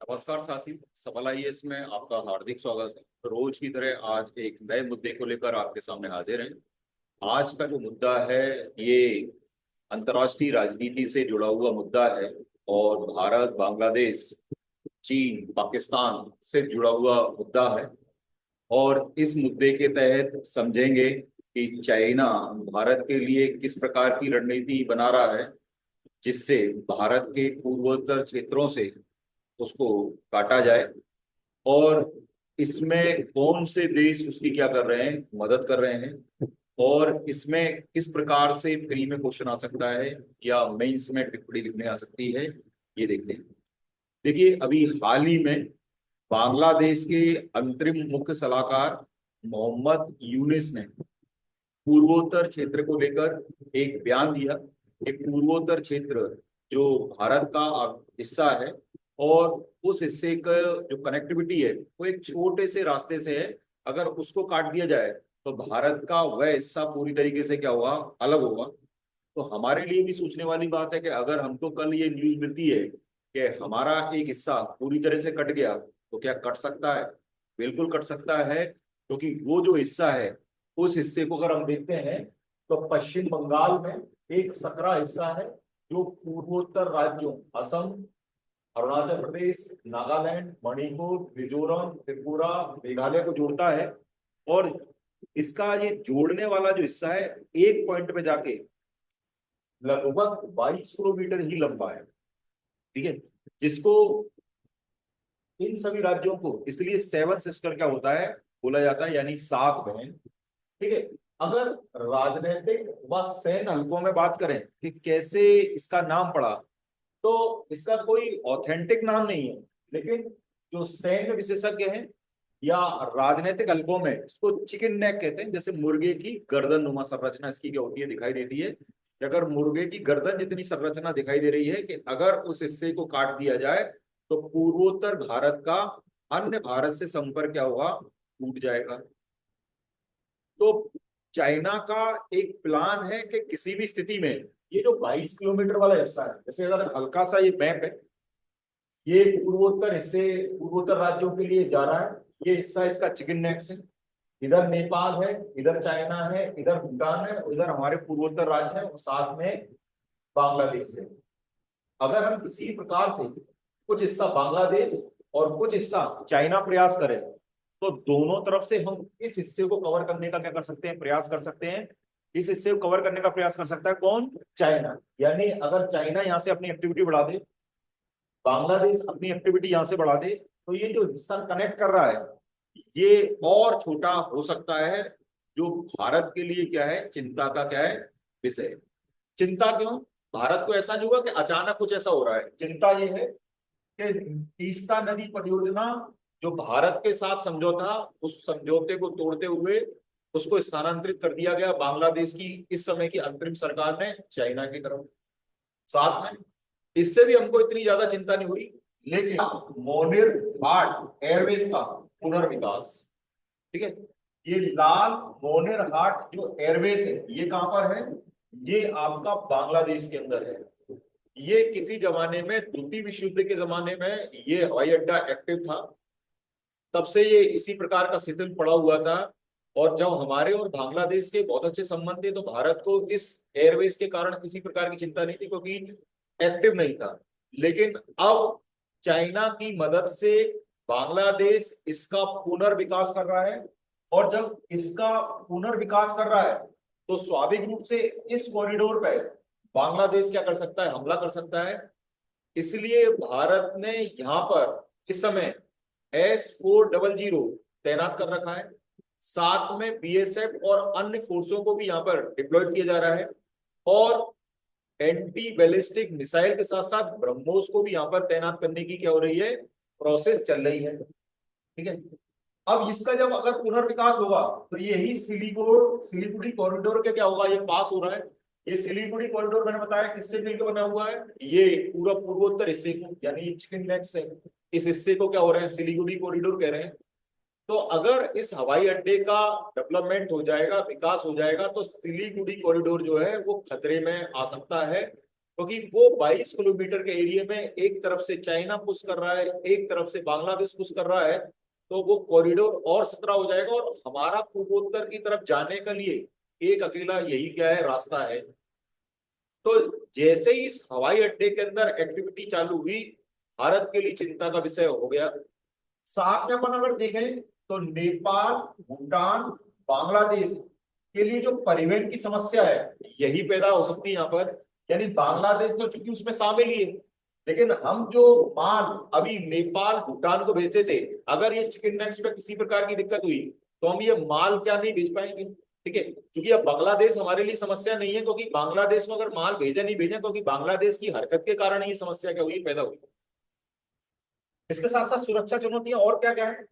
नमस्कार साथी। सफल आईएएस में आपका हार्दिक स्वागत है। रोज की तरह आज एक नए मुद्दे को लेकर आपके सामने हाजिर हैं। आज का जो मुद्दा है ये अंतर्राष्ट्रीय राजनीति से जुड़ा हुआ मुद्दा है और भारत, बांग्लादेश, चीन, पाकिस्तान से जुड़ा हुआ मुद्दा है। और इस मुद्दे के तहत समझेंगे कि चाइना भारत के लिए किस प्रकार की रणनीति बना रहा है, जिससे भारत के पूर्वोत्तर क्षेत्रों से उसको काटा जाए। और इसमें कौन से देश उसकी क्या कर रहे हैं, मदद कर रहे हैं। और इसमें किस प्रकार से प्री में क्वेश्चन आ सकता है या मेंस में टिप्पणी लिखने आ सकती है, ये देखते हैं। देखिए, अभी हाल ही में बांग्लादेश के अंतरिम मुख्य सलाहकार मोहम्मद यूनिस ने पूर्वोत्तर क्षेत्र को लेकर एक बयान दिया। एक पूर्वोत्तर क्षेत्र जो भारत का हिस्सा है और उस हिस्से का जो कनेक्टिविटी है वो एक छोटे से रास्ते से है। अगर उसको काट दिया जाए तो भारत का वह हिस्सा पूरी तरीके से क्या हुआ, अलग होगा। तो हमारे लिए भी सोचने वाली बात है कि अगर हमको कल ये न्यूज मिलती है कि हमारा एक हिस्सा पूरी तरह से कट गया, तो क्या कट सकता है? बिल्कुल कट सकता है, क्योंकि वो जो हिस्सा है उस हिस्से को अगर हम देखते हैं तो पश्चिम बंगाल में एक सकरा हिस्सा है जो पूर्वोत्तर राज्यों असम, अरुणाचल प्रदेश, नागालैंड, मणिपुर, मिजोरम, त्रिपुरा, मेघालय को जोड़ता है। और इसका ये जोड़ने वाला जो हिस्सा है एक पॉइंट पे जाके लगभग 22 किलोमीटर ही लंबा है। ठीक है, जिसको इन सभी राज्यों को इसलिए सेवन सिस्टर क्या होता है, बोला जाता है, यानी सात बहन। ठीक है। अगर राजनीतिक व सैन्य हलकों में बात करें कि कैसे इसका नाम पड़ा, तो इसका कोई ऑथेंटिक नाम नहीं है, लेकिन जो सैन्य विशेषज्ञ हैं या राजनीतिक हलकों में इसको चिकन नेक कहते हैं। जैसे मुर्गे की गर्दन नुमा संरचना इसकी क्या होती है, दिखाई देती है कि अगर मुर्गे की गर्दन जितनी संरचना दिखाई दे रही है, कि अगर उस हिस्से को काट दिया जाए तो पूर्वोत्तर भारत का अन्य भारत से संपर्क क्या होगा, टूट जाएगा। तो चाइना का एक प्लान है कि किसी भी स्थिति में ये जो 22 किलोमीटर वाला हिस्सा है, जैसे अगर हल्का सा ये मैप है, ये पूर्वोत्तर हिस्से पूर्वोत्तर राज्यों के लिए जा रहा है। ये हिस्सा इसका चिकन नेक से, इधर नेपाल है, इधर चाइना है, इधर भूटान है, उधर हमारे पूर्वोत्तर राज्य है और साथ में बांग्लादेश है। अगर हम किसी प्रकार से कुछ हिस्सा बांग्लादेश और कुछ हिस्सा चाइना प्रयास करें, तो दोनों तरफ से हम इस हिस्से को कवर करने का क्या कर सकते हैं, प्रयास कर सकते हैं। इस हिस्से को कवर करने का प्रयास कर सकता है कौन? चाइना। यानी अगर चाइना यहां से अपनी एक्टिविटी बढ़ा दे, बांग्लादेश अपनी एक्टिविटी यहां से बढ़ा दे, तो ये जो हिस्सा कनेक्ट कर रहा है ये और छोटा हो सकता है, जो भारत के लिए क्या है, चिंता का क्या है, विषय। चिंता क्यों? भारत को ऐसा नहीं हुआ कि अचानक कुछ ऐसा हो रहा है। चिंता ये है कि तीस्ता नदी परियोजना जो भारत के साथ समझौता, उस समझौते को तोड़ते हुए उसको स्थानांतरित कर दिया गया बांग्लादेश की इस समय की अंतरिम सरकार ने चाइना की तरफ। साथ में इससे भी हमको इतनी ज्यादा चिंता नहीं हुई, लेकिन मोनिर हाट एयरवेज का पुनर्विकास। ठीक है, ये लाल मोनिर हाट जो एयरवेज है ये कहां पर है? ये आपका बांग्लादेश के अंदर है। ये किसी जमाने में द्वितीय विश्व युद्ध के जमाने में ये हवाई अड्डा एक्टिव था, तब से ये इसी प्रकार का शिथिल पड़ा हुआ था। और जब हमारे और बांग्लादेश के बहुत अच्छे संबंध थे तो भारत को इस एयरवेज के कारण किसी प्रकार की चिंता नहीं थी, क्योंकि एक्टिव नहीं था। लेकिन अब चाइना की मदद से बांग्लादेश इसका पुनर्विकास कर रहा है, और जब इसका पुनर्विकास कर रहा है तो स्वाभाविक रूप से इस कॉरिडोर पे बांग्लादेश क्या कर सकता है, हमला कर सकता है। इसलिए भारत ने यहां पर इस समय S-400 तैनात कर रखा है। साथ में बीएसएफ और अन्य फोर्सों को भी यहां पर डिप्लॉयड किया जा रहा है। और एंटी बैलिस्टिक मिसाइल के साथ साथ ब्रह्मोस को भी यहां पर तैनात करने की क्या हो रही है, प्रोसेस चल रही है। ठीक है। अब इसका जब अगर पुनर्विकास होगा तो यही सिलीगुड़ी कॉरिडोर के क्या होगा, ये पास हो रहा है। ये सिलीगुड़ी कॉरिडोर मैंने बताया किससे मिलकर बना हुआ है, ये पूरा पूर्वोत्तर हिस्से को, यानी चिकन नेक से इस हिस्से को क्या हो रहे हैं, सिलीगुड़ी कॉरिडोर कह रहे हैं। तो अगर इस हवाई अड्डे का डेवलपमेंट हो जाएगा, विकास हो जाएगा, तो सिलीगुड़ी कॉरिडोर जो है वो खतरे में आ सकता है। क्योंकि वो 22 किलोमीटर के एरिया में एक तरफ से चाइना पुश कर रहा है, एक तरफ से बांग्लादेश पुश कर रहा है, तो वो कॉरिडोर और सकरा हो जाएगा और हमारा पूर्वोत्तर की तरफ जाने के लिए एक अकेला यही क्या है, रास्ता है। तो जैसे ही इस हवाई अड्डे के अंदर एक्टिविटी चालू हुई, भारत के लिए चिंता का विषय हो गया। साथ में अपन अगर देखें तो नेपाल, भूटान, बांग्लादेश के लिए जो परिवहन की समस्या है यही पैदा हो सकती है यहाँ पर। यानी बांग्लादेश तो चूंकि उसमें शामिल ही है, लेकिन हम जो माल अभी नेपाल भूटान को भेजते थे, अगर ये चिकन नेक्स में किसी प्रकार की दिक्कत हुई तो हम ये माल क्या नहीं भेज पाएंगे। ठीक है, क्योंकि अब बांग्लादेश हमारे लिए समस्या नहीं है, क्योंकि बांग्लादेश में अगर माल भेजे नहीं भेजे, क्योंकि बांग्लादेश की हरकत के कारण ये समस्या क्या हुई, पैदा हुई। इसके साथ साथ सुरक्षा चुनौतियां और क्या क्या है,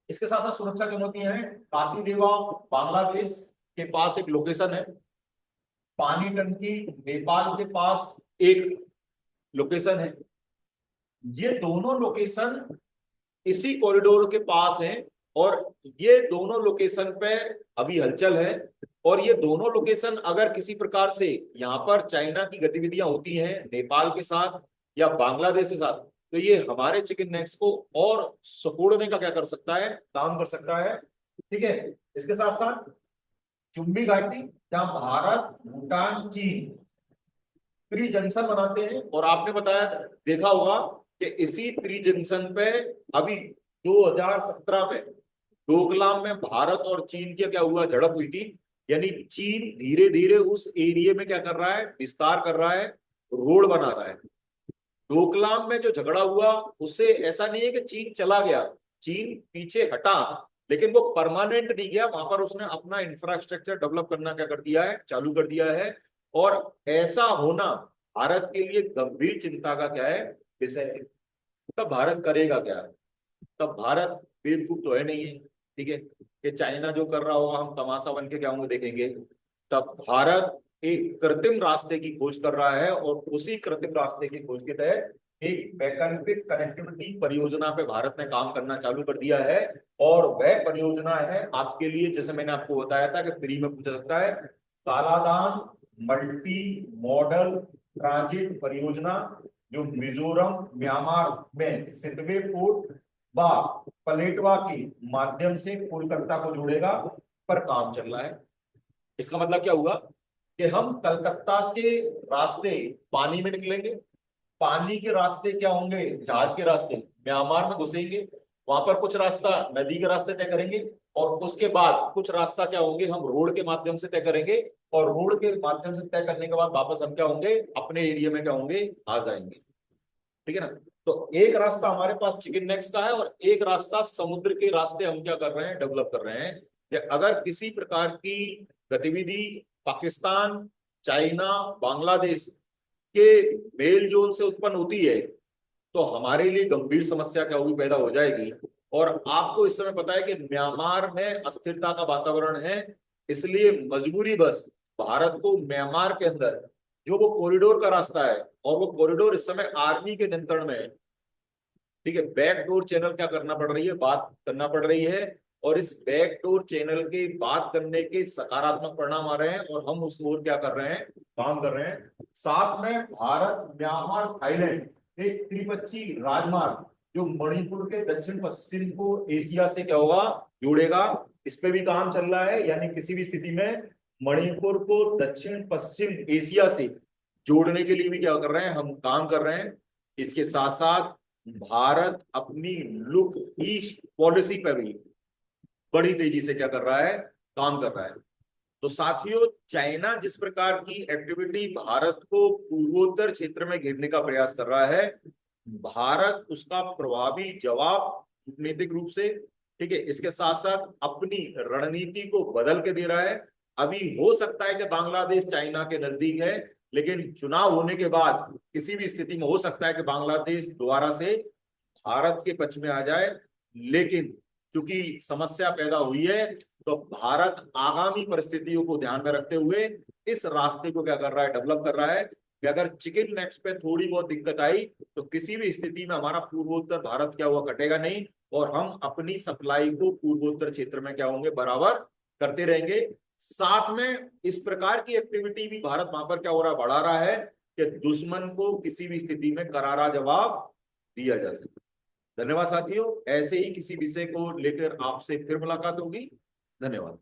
इसके साथ साथ सुरक्षा चुनौतियां हैं। काशीदेवा बांग्लादेश के पास एक लोकेशन है, पानी टंकी नेपाल के पास एक लोकेशन है। ये दोनों लोकेशन इसी कॉरिडोर के पास हैं और ये दोनों लोकेशन पे अभी हलचल है। और ये दोनों लोकेशन अगर किसी प्रकार से यहाँ पर चाइना की गतिविधियां होती हैं नेपाल के साथ या बांग्लादेश के साथ, तो ये हमारे चिकन नेक्स को और सपोड़ने का क्या कर सकता है, काम कर सकता है। ठीक है, इसके साथ साथ चुम्बी घाटी जहां भारत, भूटान, चीन त्रि जंक्शन बनाते हैं, और आपने बताया, देखा होगा कि इसी त्रि जंक्शन पे अभी 2017 में डोकलाम में भारत और चीन की क्या हुआ, झड़प हुई थी। यानी चीन धीरे धीरे उस एरिया में क्या कर रहा है, विस्तार कर रहा है, रोड बना रहा है। डोकलाम में जो झगड़ा हुआ उससे ऐसा नहीं है कि चीन चला गया, चीन पीछे हटा, लेकिन वो परमानेंट नहीं गया, वहां पर उसने अपना इंफ्रास्ट्रक्चर डेवलप करना क्या कर दिया है, चालू कर दिया है। और ऐसा होना भारत के लिए गंभीर चिंता का क्या है, विषय है। तब भारत करेगा क्या, तब भारत बेवकूफ तो है नहीं है, ठीक है, कि चाइना जो कर रहा होगा हम तमाशा बन के क्या होंगे देखेंगे। तब भारत एक कृत्रिम रास्ते की खोज कर रहा है और उसी कृत्रिम रास्ते की खोज के तहत एक वैकल्पिक कनेक्टिविटी परियोजना पे भारत ने काम करना चालू कर दिया है। और वह परियोजना है आपके लिए, जैसे मैंने आपको बताया था कि फ्री में पूछा सकता है, कालादान मल्टी मॉडल ट्रांजिट परियोजना, जो मिजोरम म्यांमार में सिटवे पोर्ट व पलेटवा के माध्यम से कोलकाता को जोड़ेगा, पर काम चल रहा है। इसका मतलब क्या हुआ कि हम कलकत्ता से रास्ते पानी में निकलेंगे, पानी के रास्ते क्या होंगे, जहाज के रास्ते म्यांमार में घुसेंगे, वहां पर कुछ रास्ता नदी के रास्ते तय करेंगे, और उसके बाद कुछ रास्ता क्या होंगे, हम रोड के माध्यम से तय करेंगे, और रोड के माध्यम से तय करने के बाद वापस हम क्या होंगे, अपने एरिया में क्या होंगे, आ जाएंगे। ठीक है ना। तो एक रास्ता हमारे पास चिकन नेक्स का है और एक रास्ता समुद्र के रास्ते हम क्या कर रहे हैं, डेवलप कर रहे हैं। कि अगर किसी प्रकार की गतिविधि पाकिस्तान, चाइना, बांग्लादेश के मेल जोल से उत्पन्न होती है तो हमारे लिए गंभीर समस्या क्या होगी, पैदा हो जाएगी। और आपको इस समय पता है कि म्यांमार में अस्थिरता का वातावरण है, इसलिए मजबूरी बस भारत को म्यांमार के अंदर जो वो कॉरिडोर का रास्ता है, और वो कॉरिडोर इस समय आर्मी के नियंत्रण में है, ठीक है, बैकडोर चैनल क्या करना पड़ रही है, बात करना पड़ रही है। और इस बैकडोर चैनल की बात करने के सकारात्मक परिणाम आ रहे हैं और हम उस ओर क्या कर रहे हैं, काम कर रहे हैं। साथ में भारत, म्यांमार, थाईलैंड एक त्रिपक्षीय राजमार्ग जो मणिपुर के दक्षिण पश्चिम को एशिया से क्या होगा, जोड़ेगा, इस पे भी काम चल रहा है। यानी किसी भी स्थिति में मणिपुर को दक्षिण पश्चिम एशिया से जोड़ने के लिए भी क्या कर रहे हैं, हम काम कर रहे हैं। इसके साथ साथ भारत अपनी लुक ईस्ट पॉलिसी पर भी बड़ी तेजी से क्या कर रहा है, काम कर रहा है। तो साथियों, चाइना जिस प्रकार की एक्टिविटी भारत को पूर्वोत्तर क्षेत्र में घेरने का प्रयास कर रहा है, भारत उसका प्रभावी जवाब कूटनीतिक रूप से, ठीक है, इसके साथ साथ अपनी रणनीति को बदल के दे रहा है। अभी हो सकता है कि बांग्लादेश चाइना के नजदीक है, लेकिन चुनाव होने के बाद किसी भी स्थिति में हो सकता है कि बांग्लादेश दोबारा से भारत के पक्ष में आ जाए। लेकिन चूंकि समस्या पैदा हुई है, तो भारत आगामी परिस्थितियों को ध्यान में रखते हुए इस रास्ते को क्या कर रहा है, डेवलप कर रहा है कि अगर चिकन नेक्स पे थोड़ी बहुत दिक्कत आई तो किसी भी स्थिति में हमारा पूर्वोत्तर भारत क्या हुआ, कटेगा नहीं, और हम अपनी सप्लाई को पूर्वोत्तर क्षेत्र में क्या होंगे, बराबर करते रहेंगे। साथ में इस प्रकार की एक्टिविटी भी भारत वहां पर क्या हो रहा है, बढ़ा रहा है कि दुश्मन को किसी भी स्थिति में करारा जवाब दिया जा सके। धन्यवाद साथियों, ऐसे ही किसी विषय को लेकर आपसे फिर मुलाकात होगी। धन्यवाद।